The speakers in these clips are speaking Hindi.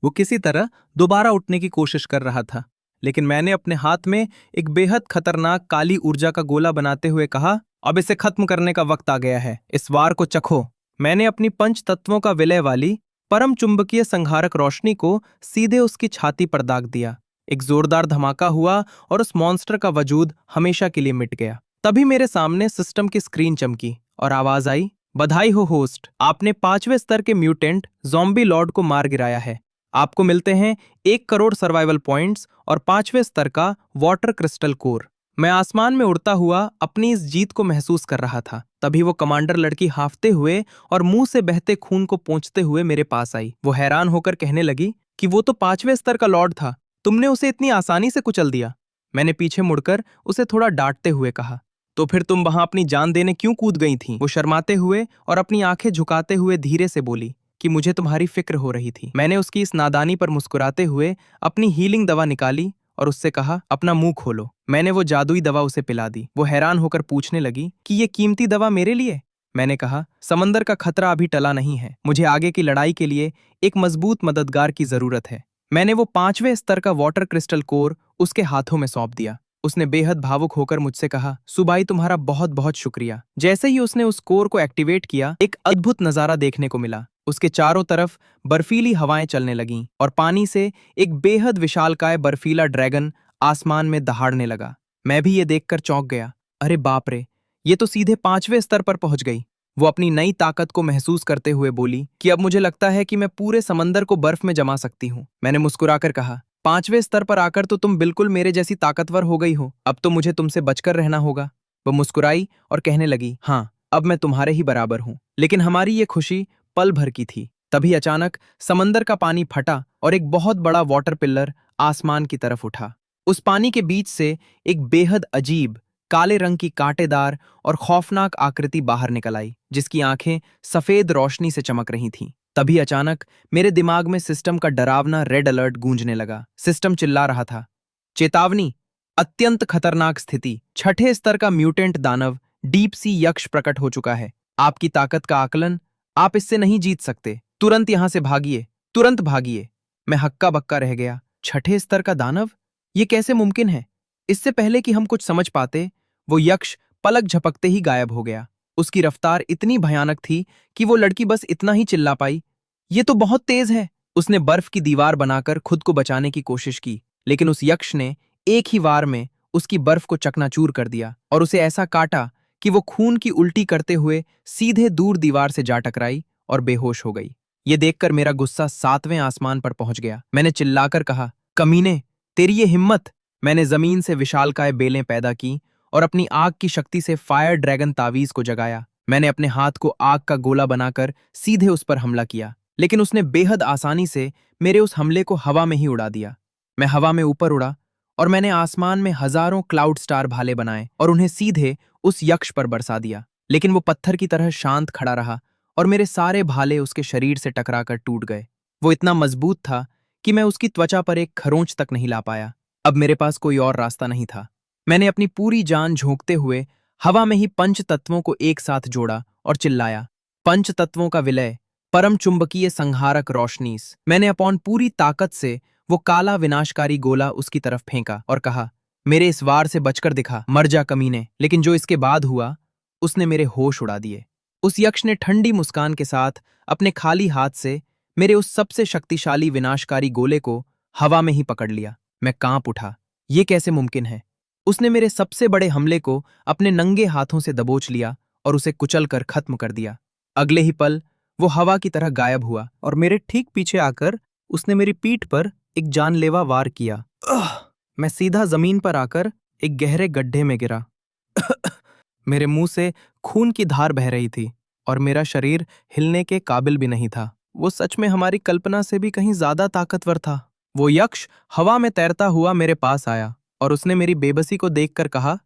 वो किसी तरह दोबारा उठने की कोशिश कर रहा था, लेकिन मैंने अपने हाथ में एक बेहद खतरनाक काली ऊर्जा का गोला बनाते हुए कहा, अब इसे खत्म करने का वक्त आ गया है, इस वार को चखो। मैंने अपनी पंच तत्वों का विलय वाली परम चुंबकीय संहारक रोशनी को सीधे उसकी छाती पर दाग दिया। एक जोरदार धमाका हुआ और उस मॉन्स्टर का वजूद हमेशा के लिए मिट गया। तभी मेरे सामने सिस्टम की स्क्रीन चमकी और आवाज आई, बधाई हो होस्ट, आपने 5वें स्तर के म्यूटेंट ज़ॉम्बी लॉर्ड को मार गिराया है। आपको मिलते हैं 1 करोड़ सर्वाइवल पॉइंट्स और 5वें स्तर का वाटर क्रिस्टल कोर। मैं आसमान में उड़ता हुआ अपनी इस जीत को महसूस कर रहा था। तभी वो कमांडर लड़की हांफते हुए और मुंह से बहते खून को पोंछते हुए मेरे पास आई। वो हैरान होकर कहने लगी कि वो तो 5वें स्तर का लॉर्ड था, तुमने उसे इतनी आसानी से कुचल दिया। मैंने पीछे मुड़कर उसे थोड़ा डांटते हुए कहा, तो फिर तुम वहां अपनी जान देने क्यों कूद गई थी? वो शर्माते हुए और अपनी आंखें झुकाते हुए धीरे से बोली कि मुझे तुम्हारी फिक्र हो रही थी। मैंने उसकी इस नादानी पर मुस्कुराते हुए अपनी हीलिंग दवा निकाली और उससे कहा, अपना मुंह खोलो। मैंने वो जादुई दवा उसे पिला दी। वो हैरान होकर पूछने लगी कि ये कीमती दवा मेरे लिए? मैंने कहा, समंदर का खतरा अभी टला नहीं है, मुझे आगे की लड़ाई के लिए एक मजबूत मददगार की जरूरत है। मैंने वो 5वें स्तर का वाटर क्रिस्टल कोर उसके हाथों में सौंप दिया। उसने बेहद भावुक होकर मुझसे कहा, सुबाई तुम्हारा बहुत बहुत शुक्रिया। जैसे ही उसने उस कोर को एक्टिवेट किया, एक अद्भुत नजारा देखने को मिला। उसके चारों तरफ बर्फीली हवाएं चलने लगीं और पानी से एक बेहद विशालकाय बर्फीला ड्रैगन आसमान में दहाड़ने लगा। मैं भी ये देखकर चौंक गया। अरे बाप रे, ये तो सीधे 5वें स्तर पर पहुंच गई। वो अपनी नई ताकत को महसूस करते हुए बोली कि अब मुझे लगता है कि मैं पूरे समंदर को बर्फ में जमा सकती हूँ। मैंने मुस्कुराकर कहा, 5वें स्तर पर आकर तो तुम बिल्कुल मेरे जैसी ताकतवर हो गई हो, अब तो मुझे तुमसे बचकर रहना होगा। वो मुस्कुराई और कहने लगी, हाँ, अब मैं तुम्हारे ही बराबर हूँ। लेकिन हमारी ये खुशी पल भर की थी। तभी अचानक समंदर का पानी फटा और एक बहुत बड़ा वाटर पिल्लर आसमान की तरफ उठा। उस पानी के बीच से एक बेहद अजीब काले रंग की कांटेदार और खौफनाक आकृति बाहर निकल आई, जिसकी आंखें सफेद रोशनी से चमक रही थीं। तभी अचानक मेरे दिमाग में सिस्टम का डरावना रेड अलर्ट गूंजने लगा। सिस्टम चिल्ला रहा था, चेतावनी, अत्यंत खतरनाक स्थिति, 6ठे स्तर का म्यूटेंट दानव डीप सी यक्ष प्रकट हो चुका है। आपकी ताकत का आकलन, आप इससे नहीं जीत सकते। तुरंत यहां से भागिए, तुरंत भागिए। मैं हक्का बक्का रह गया। 6ठे स्तर का दानव? ये कैसे मुमकिन है? इससे पहले कि हम कुछ समझ पाते, वो यक्ष पलक झपकते ही गायब हो गया। उसकी रफ्तार इतनी भयानक थी कि वो लड़की बस इतना ही चिल्ला पाई, ये तो बहुत तेज है। उसने बर्फ की दीवार बनाकर खुद को बचाने की कोशिश की, लेकिन उस यक्ष ने एक ही वार में उसकी बर्फ को चकनाचूर कर दिया और उसे ऐसा काटा कि वो खून की उल्टी करते हुए सीधे दूर दीवार से जा टकराई और बेहोश हो गई। ये देखकर मेरा गुस्सा 7वें आसमान पर पहुंच गया। मैंने चिल्लाकर कहा, कमीने, तेरी ये हिम्मत! मैंने जमीन से विशालकाय बेलें पैदा की और अपनी आग की शक्ति से फायर ड्रैगन तावीज को जगाया। मैंने अपने हाथ को आग का गोला बनाकर सीधे उस पर हमला किया, लेकिन उसने बेहद आसानी से मेरे उस हमले को हवा में ही उड़ा दिया। मैं हवा में ऊपर उड़ा और मैंने आसमान में हजारों क्लाउड स्टार भाले बनाए और उन्हें सीधे उस यक्ष पर बरसा दिया। लेकिन वो पत्थर की तरह शांत खड़ा रहा और मेरे सारे भाले उसके शरीर से टकराकर टूट गए। वो इतना मजबूत था कि मैं उसकी त्वचा पर एक खरोंच तक नहीं ला पाया। अब मेरे पास कोई और रास्ता नहीं था। मैंने अपनी पूरी जान झोंकते हुए हवा में ही पंच तत्वों को एक साथ जोड़ा और चिल्लाया, पंच तत्वों का विलय, परम चुंबकीय संहारक रोशनीस। मैंने अपॉन पूरी ताकत से वो काला विनाशकारी गोला उसकी तरफ फेंका और कहा, मेरे इस वार से बचकर दिखा, मर जा कमीने। लेकिन जो इसके बाद हुआ, उसने मेरे होश उड़ा दिए। उस यक्ष ने ठंडी मुस्कान के साथ अपने खाली हाथ से मेरे उस सबसे शक्तिशाली विनाशकारी गोले को हवा में ही पकड़ लिया। मैं कांप उठा। ये कैसे मुमकिन है? उसने मेरे सबसे बड़े हमले को अपने नंगे हाथों से दबोच लिया और उसे कुचल कर खत्म कर दिया। अगले ही पल वो हवा की तरह गायब हुआ और मेरे ठीक पीछे आकर उसने मेरी पीठ पर एक जानलेवा वार किया। मैं सीधा जमीन पर आकर एक गहरे गड्ढे में गिरा। मेरे मुंह से खून की धार बह रही थी और मेरा शरीर हिलने के काबिल भी नहीं था। वो सच में हमारी कल्पना से भी कहीं ज्यादा ताकतवर था। वो यक्ष हवा में तैरता हुआ मेरे पास आया और उसने मेरी बेबसी को देखकर कहा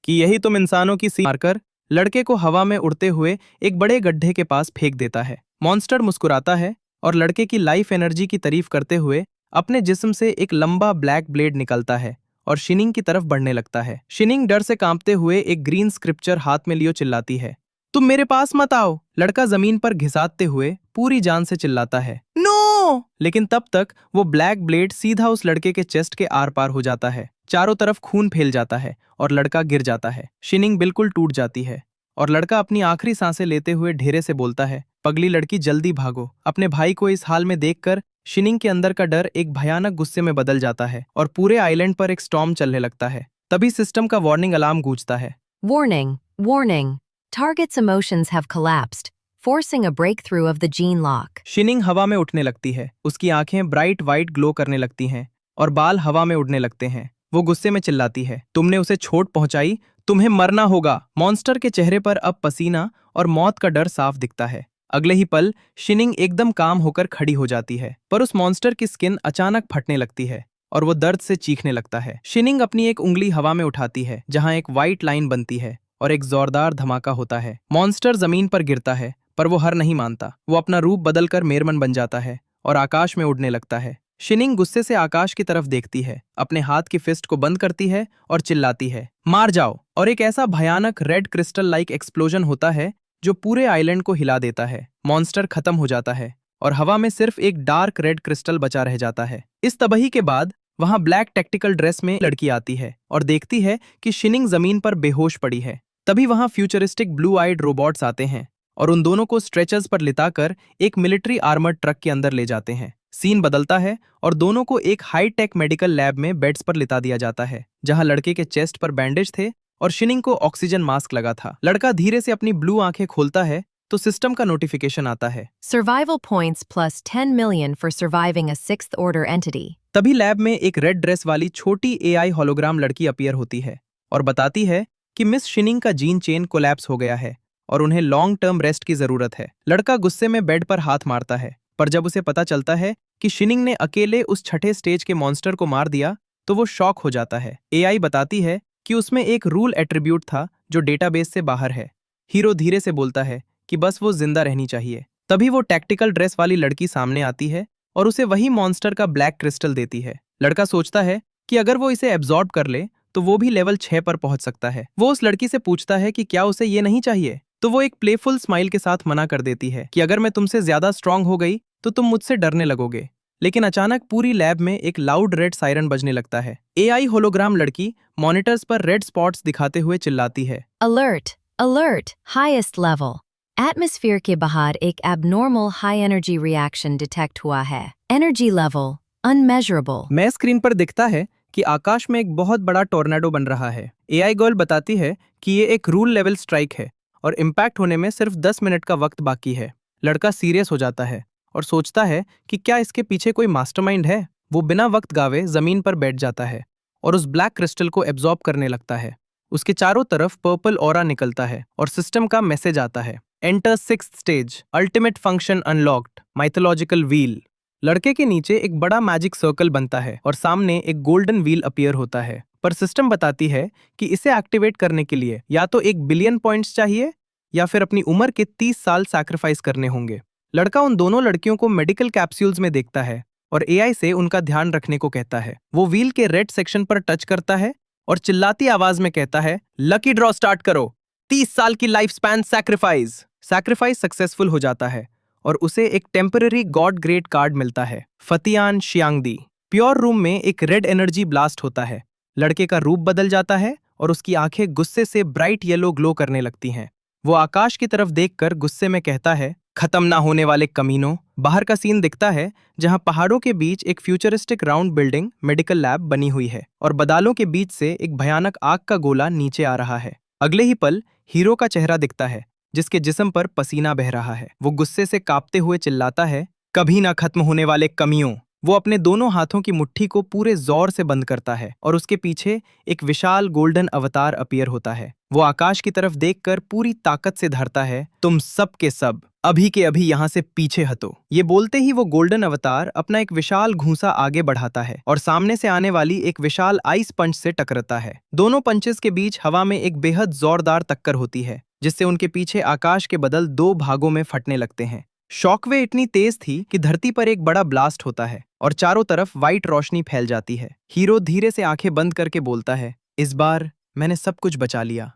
कि यही तुम इंसानों की सीख मारकर लड़के को हवा में उड़ते हुए एक बड़े गड्ढे के पास फेंक देता है। मॉन्स्टर मुस्कुराता है और लड़के की लाइफ एनर्जी की तारीफ करते हुए अपने जिस्म से एक लंबा ब्लैक ब्लेड निकलता है और शिनिंग की तरफ बढ़ने लगता है। शिनिंग डर से कांपते हुए एक ग्रीन स्क्रिप्चर हाथ में लियो चिल्लाती है, तुम मेरे पास मत आओ। लड़का जमीन पर घिसाते हुए पूरी जान से चिल्लाता है, नो! नो! लेकिन तब तक वो ब्लैक ब्लेड सीधा उस लड़के के चेस्ट के आर पार हो जाता है। चारों तरफ खून फैल जाता है और लड़का गिर जाता है। शिनिंग बिल्कुल टूट जाती है और लड़का अपनी आखिरी सांसें लेते हुए ढेरे से बोलता है, पगली लड़की जल्दी भागो। अपने भाई को इस हाल में देखकर शिनिंग के अंदर का डर एक भयानक गुस्से में बदल जाता है और पूरे आइलैंड पर एक स्टॉर्म चलने लगता है। तभी सिस्टम का वार्निंग अलार्म गूंजता है। Warning, warning. Target's emotions have collapsed, forcing a breakthrough of the gene lock. Shining हवा में उठने लगती है। उसकी आंखें ब्राइट वाइट ग्लो करने लगती हैं और बाल हवा में उड़ने लगते हैं। वो गुस्से में चिल्लाती है, तुमने उसे चोट पहुंचाई, तुम्हें मरना होगा। मॉन्स्टर के चेहरे पर अब पसीना और मौत का डर साफ दिखता है। अगले ही पल शिनिंग एकदम काम होकर खड़ी हो जाती है, पर उस मॉन्स्टर की स्किन अचानक फटने लगती है और वो दर्द से चीखने लगता है। शिनिंग अपनी एक उंगली हवा में उठाती है, जहां एक व्हाइट लाइन बनती है और एक जोरदार धमाका होता है। मॉन्स्टर जमीन पर गिरता है, पर वो हार नहीं मानता। वो अपना रूप बदलकर मेरमन बन जाता है और आकाश में उड़ने लगता है। शिनिंग गुस्से से आकाश की तरफ देखती है, अपने हाथ की फिस्ट को बंद करती है और चिल्लाती है, मार जाओ। और एक ऐसा भयानक रेड क्रिस्टल लाइक एक्सप्लोजन होता है जो पूरे आइलैंड को हिला देता है। मॉन्स्टर खत्म हो जाता है और हवा में सिर्फ एक डार्क रेड क्रिस्टल बचा रह जाता है। इस तबाही के बाद वहां ब्लैक टैक्टिकल ड्रेस में लड़की आती है और देखती है कि शिनिंग जमीन पर बेहोश पड़ी है। तभी वहां फ्यूचरिस्टिक ब्लू आइड रोबोट्स आते हैं और उन दोनों को स्ट्रेचर्स पर लिटाकर एक मिलिट्री आर्मर्ड ट्रक के अंदर ले जाते हैं। सीन बदलता है और दोनों को एक हाई टेक मेडिकल लैब में बेड्स पर लिटा दिया जाता है, जहां लड़के के चेस्ट पर बैंडेज थे और शिनिंग को ऑक्सीजन मास्क लगा था। लड़का धीरे से अपनी ब्लू आंखें खोलता है तो सिस्टम का नोटिफिकेशन आता है, Survival points plus 10 million for surviving a sixth order entity. तभी लैब में एक रेड ड्रेस वाली छोटी एआई होलोग्राम लड़की अपीयर होती है और बताती है कि मिस शिनिंग का जीन चेन कोलैप्स हो गया है और उन्हें लॉन्ग टर्म रेस्ट की जरूरत है। लड़का गुस्से में बेड पर हाथ मारता है, पर जब उसे पता चलता है कि शिनिंग ने अकेले उस छठे स्टेज के मॉन्स्टर को मार दिया तो वो शॉक हो जाता है। एआई बताती है कि उसमें एक रूल एट्रीब्यूट था जो डेटाबेस से बाहर है। हीरो धीरे से बोलता है कि बस वो जिंदा रहनी चाहिए। तभी वो टैक्टिकल ड्रेस वाली लड़की सामने आती है और उसे वही मॉन्स्टर का ब्लैक क्रिस्टल देती है। लड़का सोचता है कि अगर वो इसे एब्जॉर्ब कर ले तो वो भी लेवल 6 पर पहुंच सकता है। वो उस लड़की से पूछता है कि क्या उसे ये नहीं चाहिए, तो वो एक प्लेफुल स्माइल के साथ मना कर देती है कि अगर मैं तुमसे ज्यादा स्ट्रांग हो गई तो तुम मुझसे डरने लगोगे। लेकिन अचानक पूरी लैब में एक लाउड रेड सायरन बजने लगता है। एआई होलोग्राम लड़की मॉनिटर्स पर रेड स्पॉट्स दिखाते हुए चिल्लाती है, Alert, alert, highest level. Atmosphere के बाहर एक abnormal high energy reaction detect हुआ है. Energy level, unmeasurable. मैं स्क्रीन पर दिखता है कि आकाश में एक बहुत बड़ा टोर्नेडो बन रहा है। एआई गर्ल बताती है कि ये एक रूल लेवल स्ट्राइक है और इम्पैक्ट होने में सिर्फ 10 मिनट का वक्त बाकी है। लड़का सीरियस हो जाता है और सोचता है कि क्या इसके पीछे कोई मास्टरमाइंड है। वो बिना वक्त गावे जमीन पर बैठ जाता है और उस ब्लैक क्रिस्टल को एब्जॉर्ब करने लगता है। उसके चारों तरफ पर्पल ऑरा निकलता है और सिस्टम का मैसेज आता है, enter sixth stage, ultimate function unlocked, mythological wheel. लड़के के नीचे एक बड़ा मैजिक सर्कल बनता है और सामने एक गोल्डन व्हील अपीयर होता है, पर सिस्टम बताती है कि इसे एक्टिवेट करने के लिए या तो 1 बिलियन पॉइंट्स चाहिए या फिर अपनी उम्र के 30 साल सैक्रिफाइस करने होंगे। लड़का उन दोनों लड़कियों को मेडिकल कैप्सूल्स में देखता है और एआई से उनका ध्यान रखने को कहता है। वो व्हील के रेड सेक्शन पर टच करता है और चिल्लाती आवाज में कहता है, लकी ड्रॉ स्टार्ट करो, 30 साल की life span sacrifice. Sacrifice successful हो जाता है और उसे एक टेम्पररी गॉड ग्रेड कार्ड मिलता है, फतियान शियांगदी। प्योर रूम में एक रेड एनर्जी ब्लास्ट होता है। लड़के का रूप बदल जाता है और उसकी आंखें गुस्से से ब्राइट येलो ग्लो करने लगती हैं। वो आकाश की तरफ देखकर गुस्से में कहता है, खत्म ना होने वाले कमीनों। बाहर का सीन दिखता है जहां पहाड़ों के बीच एक futuristic round building medical lab बनी हुई है और बादलों के बीच से एक भयानक आग का गोला नीचे आ रहा है। अगले ही पल हीरो का चेहरा दिखता है, जिसके जिस्म पर पसीना बह रहा है। वो गुस्से से कांपते हुए चिल्लाता है, कभी ना खत्म होने वाले कमियों। वो अपने दोनों हाथों की मुट्ठी को पूरे जोर से बंद करता है और उसके पीछे एक विशाल गोल्डन अवतार अपीयर होता है। वो आकाश की तरफ देखकर पूरी ताकत से धरता है, तुम सब के सब अभी के अभी यहाँ से पीछे हटो। ये बोलते ही वो गोल्डन अवतार अपना एक विशाल घूंसा आगे बढ़ाता है और सामने से आने वाली एक विशाल आइस पंच से टकराता है। दोनों पंचेस के बीच हवा में एक बेहद जोरदार टक्कर होती है, जिससे उनके पीछे आकाश के बदल 2 भागों में फटने लगते हैं। शॉकवे इतनी तेज थी कि धरती पर एक बड़ा ब्लास्ट होता है और चारों तरफ वाइट रोशनी फैल जाती है। हीरो धीरे से आंखें बंद करके बोलता है, इस बार मैंने सब कुछ बचा लिया।